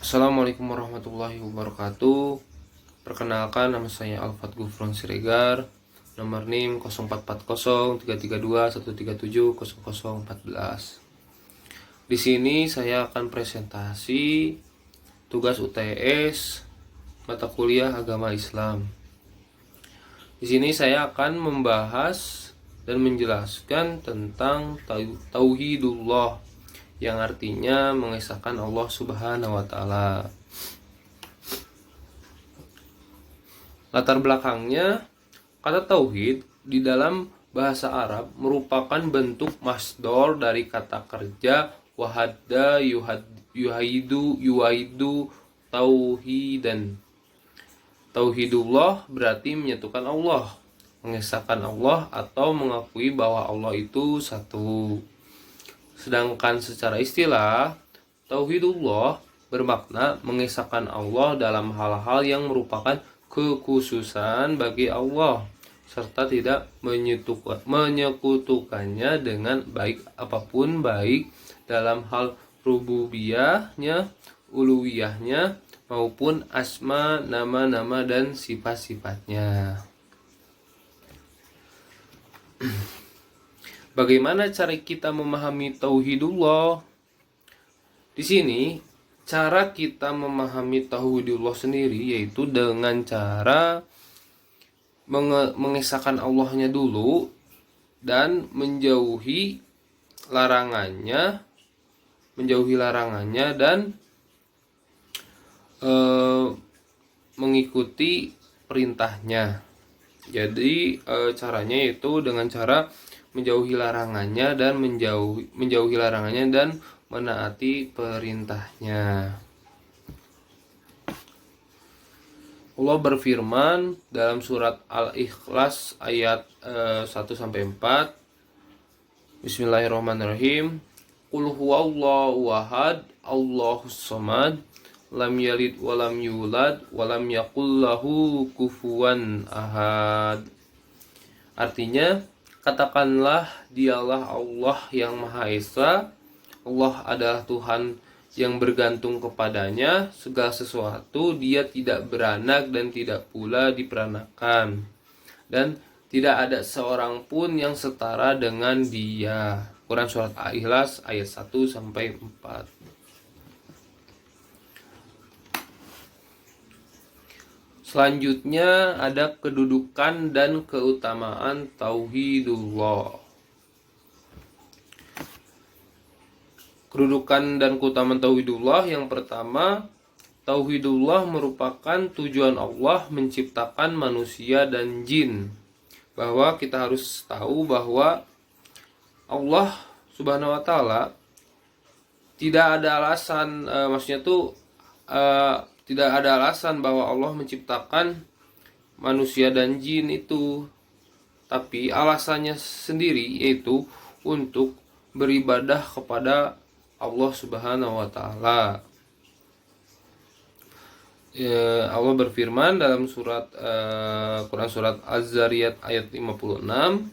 Assalamualaikum warahmatullahi wabarakatuh. Perkenalkan, nama saya Alfat Gufron Siregar. Nomor NIM 0440 332 137 0014. Di sini saya akan presentasi tugas UTS mata kuliah Agama Islam. Di sini saya akan membahas dan menjelaskan tentang tauhidullah, yang artinya mengesahkan Allah Subhanahu wa taala. Latar belakangnya, kata tauhid di dalam bahasa Arab merupakan bentuk masdar dari kata kerja wahada yuhaidu tauhidan. Tauhidullah berarti menyatukan Allah, mengesahkan Allah atau mengakui bahwa Allah itu satu. Sedangkan secara istilah, tauhidullah bermakna mengesahkan Allah dalam hal-hal yang merupakan kekhususan bagi Allah, serta tidak menyekutukannya dengan baik apapun, baik dalam hal rububiyahnya, uluwiyahnya, maupun asma, nama-nama, dan sifat-sifatnya. Bagaimana cara kita memahami tauhidullah? Di sini, cara kita memahami tauhidullah sendiri yaitu dengan cara mengesahkan Allahnya dulu dan menjauhi larangannya, dan mengikuti perintahnya. Jadi caranya itu dengan cara menjauhi larangannya dan menaati perintahnya. Allah berfirman dalam surat Al-Ikhlas ayat 1-4. Bismillahirrahmanirrahim. Qul huwallahu ahad, Allahus samad, lam yalid walam yulad walam yakul lahu kufuwan ahad. Artinya, katakanlah, dialah Allah yang Maha Esa. Allah adalah Tuhan yang bergantung kepadanya segala sesuatu. Dia tidak beranak dan tidak pula diperanakan, dan tidak ada seorang pun yang setara dengan Dia. Quran surat Al-Ikhlas ayat 1-4. Selanjutnya ada kedudukan dan keutamaan tauhidullah. Kedudukan dan keutamaan tauhidullah, yang pertama, tauhidullah merupakan tujuan Allah menciptakan manusia dan jin. Bahwa kita harus tahu bahwa Allah Subhanahu wa taala tidak ada alasan, tidak ada alasan bahwa Allah menciptakan manusia dan jin itu, tapi alasannya sendiri yaitu untuk beribadah kepada Allah Subhanahu wa taala. Allah berfirman dalam Quran surat Az-Zariyat ayat 56,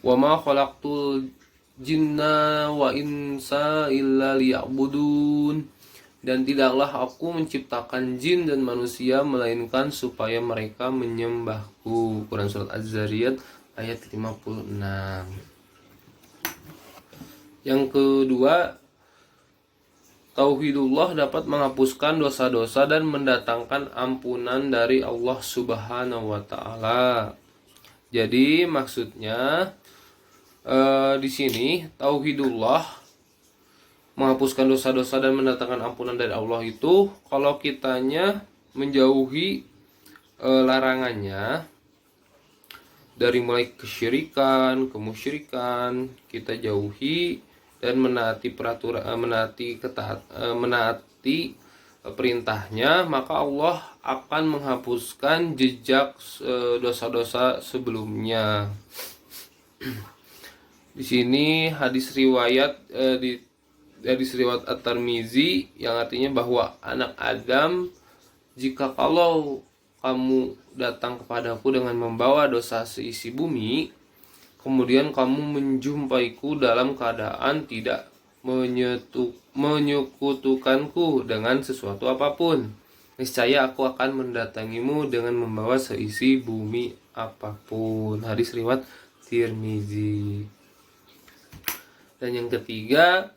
"Wa ma khalaqtul jinna wa insa illa liya'budun." Dan tidaklah aku menciptakan jin dan manusia melainkan supaya mereka menyembahku. Quran surat Az-Zariyat ayat 56. Yang kedua, tauhidullah dapat menghapuskan dosa-dosa dan mendatangkan ampunan dari Allah Subhanahu wa taala. Jadi maksudnya di sini tauhidullah menghapuskan dosa-dosa dan mendatangkan ampunan dari Allah itu kalau kitanya menjauhi larangannya, dari mulai kesyirikan, kemusyrikan, kita jauhi dan menaati perintahnya, maka Allah akan menghapuskan jejak dosa-dosa sebelumnya. Di sini hadis riwayat At-Tirmizi yang artinya bahwa anak Adam, jika kalau kamu datang kepadaku dengan membawa dosa seisi bumi, kemudian kamu menjumpaiku dalam keadaan tidak menyekutukanku dengan sesuatu apapun, niscaya aku akan mendatangimu dengan membawa seisi bumi apapun. Hadis riwayat Tirmizi. Dan yang ketiga,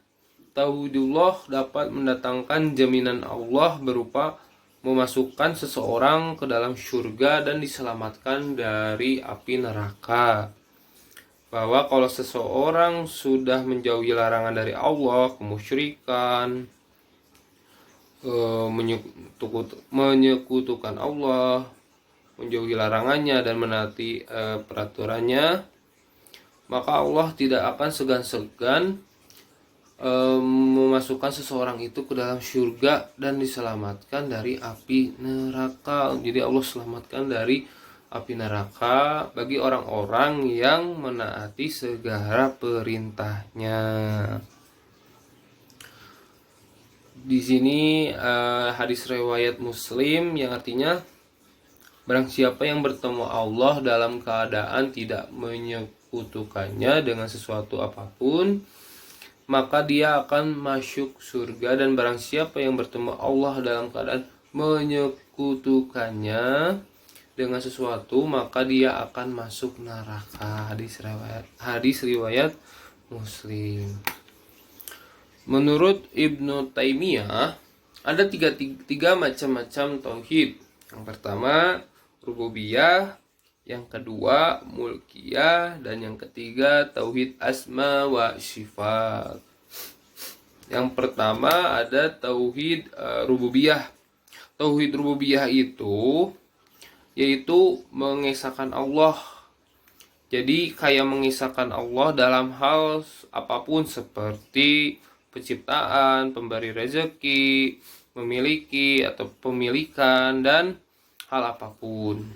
tauhidullah dapat mendatangkan jaminan Allah berupa memasukkan seseorang ke dalam surga dan diselamatkan dari api neraka. Bahwa kalau seseorang sudah menjauhi larangan dari Allah, kemusyrikan, menyekutukan Allah, menjauhi larangannya dan menaati peraturannya, maka Allah tidak akan segan-segan memasukkan seseorang itu ke dalam surga dan diselamatkan dari api neraka. Jadi Allah selamatkan dari api neraka bagi orang-orang yang menaati segala perintahnya. Di sini hadis riwayat Muslim yang artinya, barang siapa yang bertemu Allah dalam keadaan tidak menyekutukannya dengan sesuatu apapun, maka dia akan masuk surga. Dan barang siapa yang bertemu Allah dalam keadaan menyekutukannya dengan sesuatu, maka dia akan masuk neraka. Hadis riwayat Muslim. Menurut Ibnu Taimiyah, ada tiga macam-macam tauhid. Yang pertama rububiyah, yang kedua mulkiyah, dan yang ketiga tauhid asma wa sifat. Yang pertama ada tauhid rububiyah. Tauhid rububiyah itu yaitu mengesahkan Allah. Jadi kayak mengesahkan Allah dalam hal apapun, seperti penciptaan, pemberi rezeki, memiliki atau pemilikan, dan hal apapun.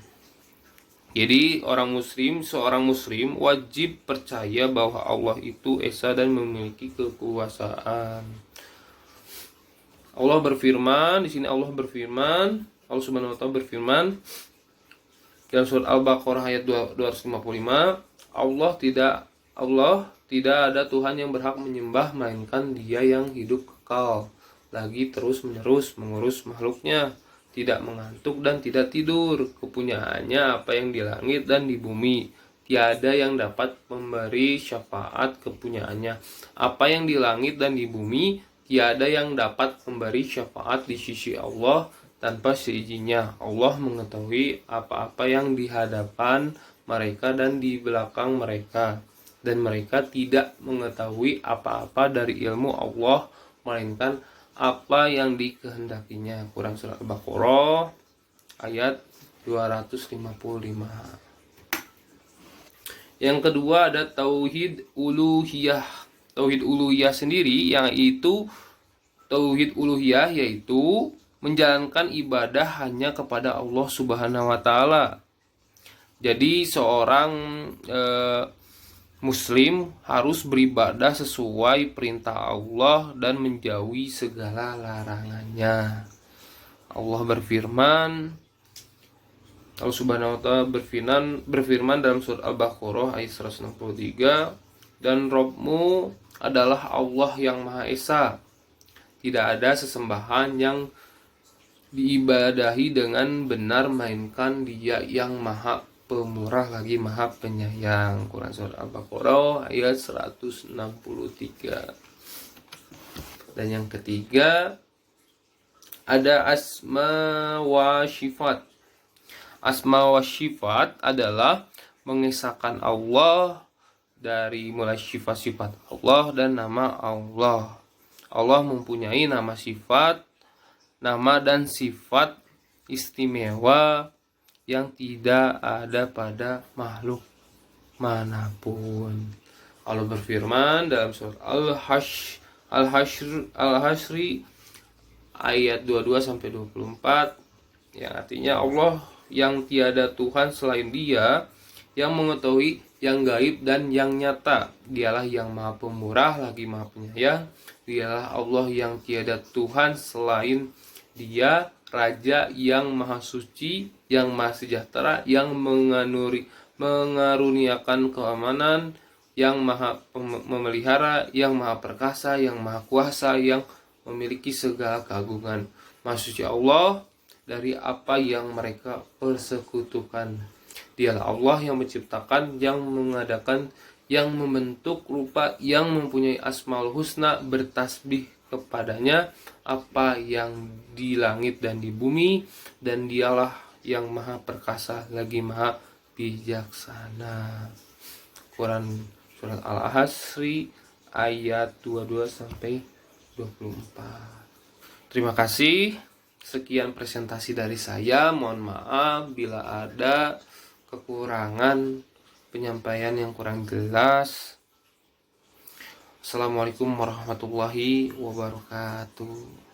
Jadi seorang muslim wajib percaya bahwa Allah itu esa dan memiliki kekuasaan. Allah berfirman, di sini Allah Subhanahu wa taala berfirman dalam surat Al-Baqarah ayat 255, Allah tidak ada Tuhan yang berhak menyembah melainkan Dia yang hidup kekal, lagi terus-menerus mengurus makhluknya, tidak mengantuk dan tidak tidur. Kepunyaannya apa yang di langit dan di bumi. Tiada yang dapat memberi syafaat kepunyaannya. Apa yang di langit dan di bumi, tiada yang dapat memberi syafaat di sisi Allah tanpa seizinnya. Allah mengetahui apa-apa yang di hadapan mereka dan di belakang mereka, dan mereka tidak mengetahui apa-apa dari ilmu Allah melainkan apa yang dikehendakinya. Quran surat Al-Baqarah ayat 255. Yang kedua ada tauhid uluhiyah. Tauhid uluhiyah sendiri yaitu menjalankan ibadah hanya kepada Allah Subhanahu wa taala. Jadi seorang muslim harus beribadah sesuai perintah Allah dan menjauhi segala larangannya. Allah Subhanahu wa taala berfirman dalam surat Al-Baqarah ayat 163, dan Rabbmu adalah Allah yang Maha Esa. Tidak ada sesembahan yang diibadahi dengan benar melainkan Dia yang Maha Pemurah lagi Maha Penyayang. Quran surat Al-Baqarah ayat 163. Dan yang ketiga ada asma wa sifat. Asma wa sifat adalah mengesahkan Allah dari mulai sifat-sifat Allah dan nama Allah. Allah mempunyai nama dan sifat istimewa yang tidak ada pada makhluk manapun. Allah berfirman dalam surat Al-Hasyr ayat 22-24, yang artinya Allah yang tiada Tuhan selain Dia, yang mengetahui yang gaib dan yang nyata. Dialah yang Maha Pemurah lagi Maha Penyayang. Dialah Allah yang tiada Tuhan selain Dia, Raja yang Maha Suci, yang Maha Sejahtera, yang mengaruniakan keamanan, yang maha memelihara, yang maha perkasa, yang maha kuasa, yang memiliki segala keagungan. Maha suci Allah dari apa yang mereka persekutukan. Dialah Allah yang menciptakan, yang mengadakan, yang membentuk rupa, yang mempunyai asmaul husna, bertasbih kepadanya apa yang di langit dan di bumi, dan dialah yang maha perkasa lagi maha bijaksana. Quran surat Al-Hasri ayat 22 sampai 24. Terima kasih. Sekian presentasi dari saya. Mohon maaf bila ada kekurangan penyampaian yang kurang jelas. Assalamualaikum warahmatullahi wabarakatuh.